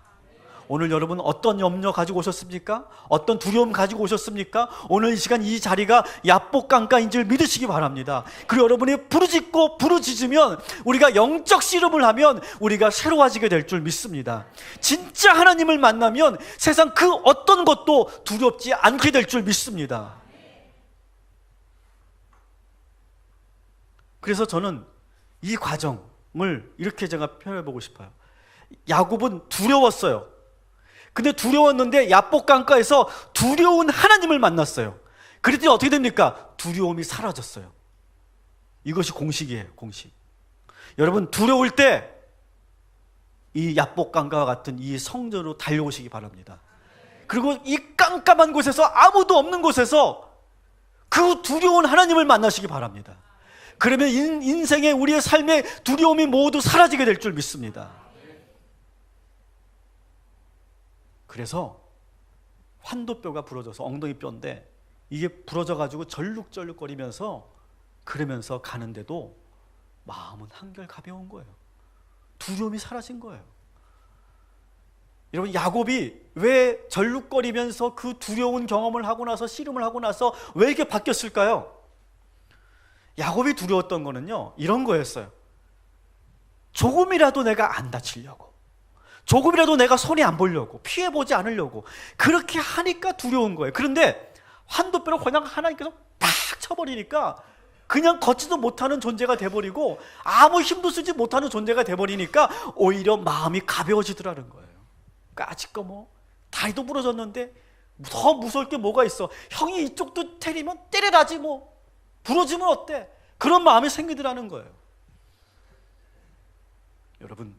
S1: 오늘 여러분 어떤 염려 가지고 오셨습니까? 어떤 두려움 가지고 오셨습니까? 오늘 이 시간 이 자리가 야복 강가인 줄 믿으시기 바랍니다. 그리고 여러분이 부르짖으면, 우리가 영적 씨름을 하면 우리가 새로워지게 될 줄 믿습니다. 진짜 하나님을 만나면 세상 그 어떤 것도 두렵지 않게 될 줄 믿습니다. 그래서 저는 이 과정을 이렇게 제가 표현해 보고 싶어요. 야곱은 두려웠어요. 근데 두려웠는데 야복 강가에서 두려운 하나님을 만났어요. 그랬더니 어떻게 됩니까? 두려움이 사라졌어요. 이것이 공식이에요, 공식. 여러분, 두려울 때 이 야복 강가와 같은 이 성전으로 달려오시기 바랍니다. 그리고 이 깜깜한 곳에서, 아무도 없는 곳에서 그 두려운 하나님을 만나시기 바랍니다. 그러면 인생의, 우리의 삶의 두려움이 모두 사라지게 될 줄 믿습니다. 그래서 환도뼈가 부러져서, 엉덩이 뼈인데 이게 부러져가지고 절룩절룩거리면서 그러면서 가는데도 마음은 한결 가벼운 거예요. 두려움이 사라진 거예요. 여러분, 야곱이 왜 절룩거리면서 그 두려운 경험을 하고 나서, 씨름을 하고 나서 왜 이렇게 바뀌었을까요? 야곱이 두려웠던 거는요, 이런 거였어요. 조금이라도 내가 안 다치려고, 조금이라도 내가 손해 안 보려고, 피해보지 않으려고 그렇게 하니까 두려운 거예요. 그런데 환도뼈를 그냥 하나님께서 팍 쳐버리니까 그냥 걷지도 못하는 존재가 돼버리고 아무 힘도 쓰지 못하는 존재가 돼버리니까 오히려 마음이 가벼워지더라는 거예요. 그러니까 아직도 뭐 다리도 부러졌는데 더 무서울 게 뭐가 있어. 형이 이쪽도 때리면 때려라지, 뭐 부러지면 어때? 그런 마음이 생기더라는 거예요. 여러분,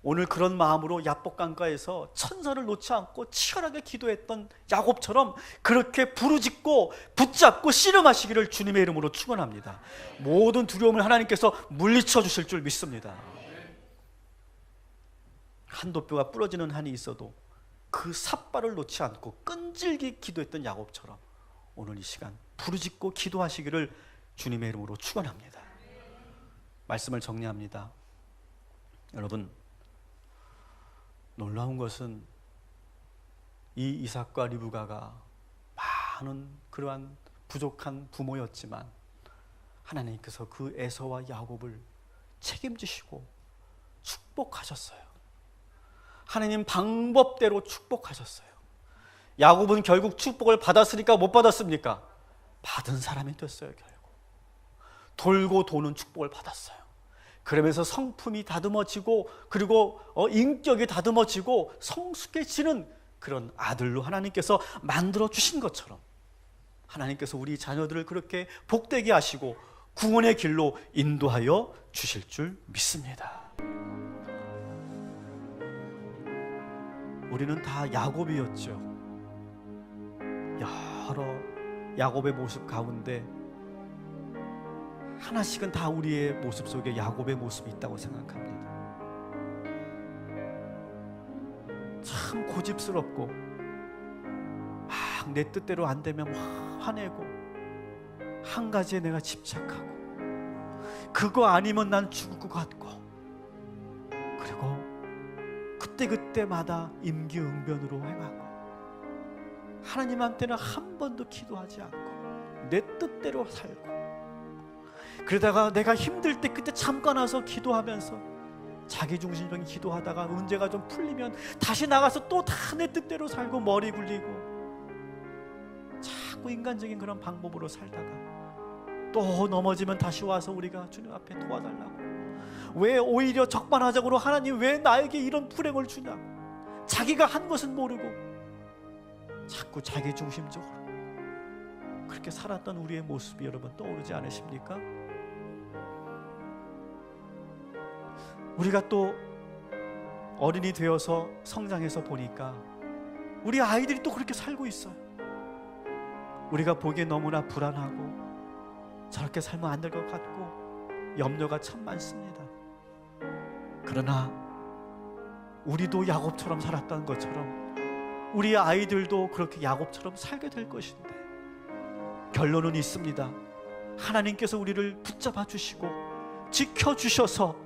S1: 오늘 그런 마음으로 야복 강가에서 천사를 놓지 않고 치열하게 기도했던 야곱처럼 그렇게 부르짖고 붙잡고 씨름하시기를 주님의 이름으로 축원합니다. 모든 두려움을 하나님께서 물리쳐 주실 줄 믿습니다. 한도뼈가 부러지는 한이 있어도 그 삿발을 놓지 않고 끈질기 기도했던 야곱처럼 오늘 이 시간 부르짖고 기도하시기를 주님의 이름으로 축원합니다. 말씀을 정리합니다. 여러분, 놀라운 것은 이 이삭과 리브가가 많은 그러한 부족한 부모였지만 하나님께서 그 에서와 야곱을 책임지시고 축복하셨어요. 하나님 방법대로 축복하셨어요. 야곱은 결국 축복을 받았으니까 못 받았습니까? 받은 사람이 됐어요. 결국 돌고 도는 축복을 받았어요. 그러면서 성품이 다듬어지고, 그리고 인격이 다듬어지고 성숙해지는 그런 아들로 하나님께서 만들어 주신 것처럼 하나님께서 우리 자녀들을 그렇게 복되게 하시고 구원의 길로 인도하여 주실 줄 믿습니다. 우리는 다 야곱이었죠. 여러 야곱의 모습 가운데 하나씩은 다 우리의 모습 속에 야곱의 모습이 있다고 생각합니다. 참 고집스럽고 막 내 뜻대로 안 되면 막 화내고 한 가지에 내가 집착하고 그거 아니면 난 죽을 것 같고, 그리고 그때그때마다 임기응변으로 행하고 하나님한테는 한 번도 기도하지 않고 내 뜻대로 살고, 그러다가 내가 힘들 때 그때 잠깐 와서 기도하면서 자기중심적인 기도하다가 문제가 좀 풀리면 다시 나가서 또 다 내 뜻대로 살고 머리 굴리고 자꾸 인간적인 그런 방법으로 살다가 또 넘어지면 다시 와서 우리가 주님 앞에 도와달라고, 왜 오히려 적반하장으로 하나님 왜 나에게 이런 불행을 주냐, 자기가 한 것은 모르고 자꾸 자기중심적으로 그렇게 살았던 우리의 모습이 여러분 떠오르지 않으십니까? 우리가 또 어른이 되어서 성장해서 보니까 우리 아이들이 또 그렇게 살고 있어요. 우리가 보기에 너무나 불안하고 저렇게 살면 안 될 것 같고 염려가 참 많습니다. 그러나 우리도 야곱처럼 살았던 것처럼 우리 아이들도 그렇게 야곱처럼 살게 될 것인데, 결론은 있습니다. 하나님께서 우리를 붙잡아 주시고 지켜주셔서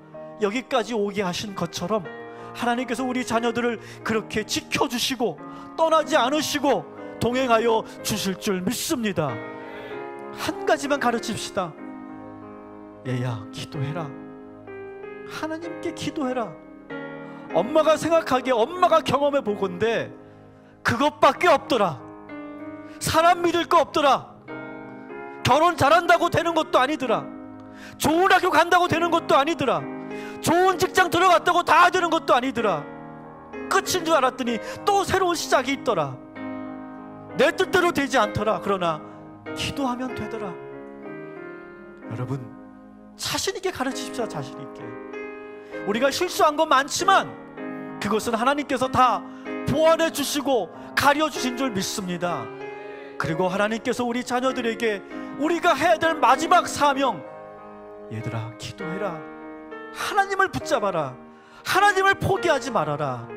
S1: 여기까지 오게 하신 것처럼 하나님께서 우리 자녀들을 그렇게 지켜주시고 떠나지 않으시고 동행하여 주실 줄 믿습니다. 한 가지만 가르칩시다. 얘야, 기도해라. 하나님께 기도해라. 엄마가 생각하기에, 엄마가 경험해 보건대 그것밖에 없더라. 사람 믿을 거 없더라. 결혼 잘한다고 되는 것도 아니더라. 좋은 학교 간다고 되는 것도 아니더라. 좋은 직장 들어갔다고 다 되는 것도 아니더라. 끝인 줄 알았더니 또 새로운 시작이 있더라. 내 뜻대로 되지 않더라. 그러나 기도하면 되더라. 여러분, 자신 있게 가르치십시오. 자신 있게. 우리가 실수한 건 많지만 그것은 하나님께서 다 보완해 주시고 가려 주신 줄 믿습니다. 그리고 하나님께서 우리 자녀들에게 우리가 해야 될 마지막 사명, 얘들아 기도해라. 하나님을 붙잡아라. 하나님을 포기하지 말아라.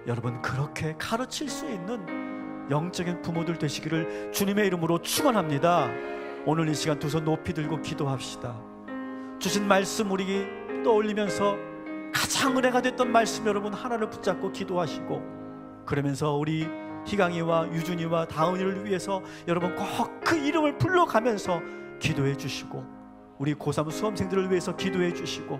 S1: 여러분, 그렇게 가르칠 수 있는 영적인 부모들 되시기를 주님의 이름으로 축원합니다. 오늘 이 시간 두 손 높이 들고 기도합시다. 주신 말씀 우리 떠올리면서 가장 은혜가 됐던 말씀 여러분 하나를 붙잡고 기도하시고, 그러면서 우리 희강이와 유준이와 다은이를 위해서 여러분 꼭 그 이름을 불러가면서 기도해 주시고, 우리 고3 수험생들을 위해서 기도해 주시고,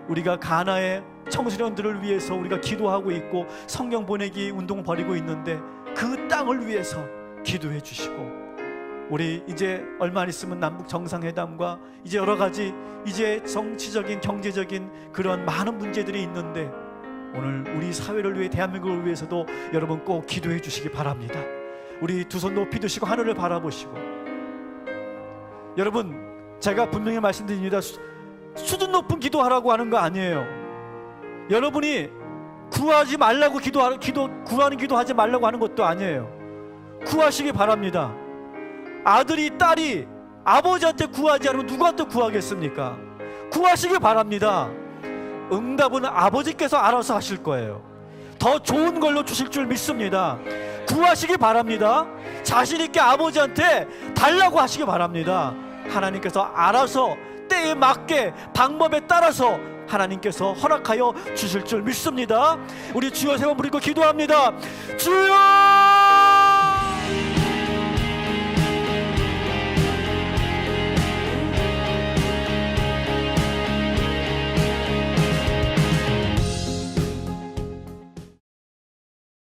S1: 우리가 가나의 청소년들을 위해서 우리가 기도하고 있고 성경 보내기 운동 벌이고 있는데 그 땅을 위해서 기도해 주시고, 우리 이제 얼마 안 있으면 남북 정상회담과 이제 여러 가지 이제 정치적인 경제적인 그런 많은 문제들이 있는데 오늘 우리 사회를 위해 대한민국을 위해서도 여러분 꼭 기도해 주시기 바랍니다. 우리 두 손 높이 드시고 하늘을 바라보시고, 여러분 제가 분명히 말씀드립니다. 수준 높은 기도하라고 하는 거 아니에요. 여러분이 구하지 말라고 구하는 기도하지 말라고 하는 것도 아니에요. 구하시기 바랍니다. 아들이 딸이 아버지한테 구하지 않으면 누구한테 구하겠습니까? 구하시기 바랍니다. 응답은 아버지께서 알아서 하실 거예요. 더 좋은 걸로 주실 줄 믿습니다. 구하시기 바랍니다. 자신 있게 아버지한테 달라고 하시기 바랍니다. 하나님께서 알아서 때에 맞게 방법에 따라서 하나님께서 허락하여 주실 줄 믿습니다. 우리 주여 세 번 부르고 기도합니다. 주여!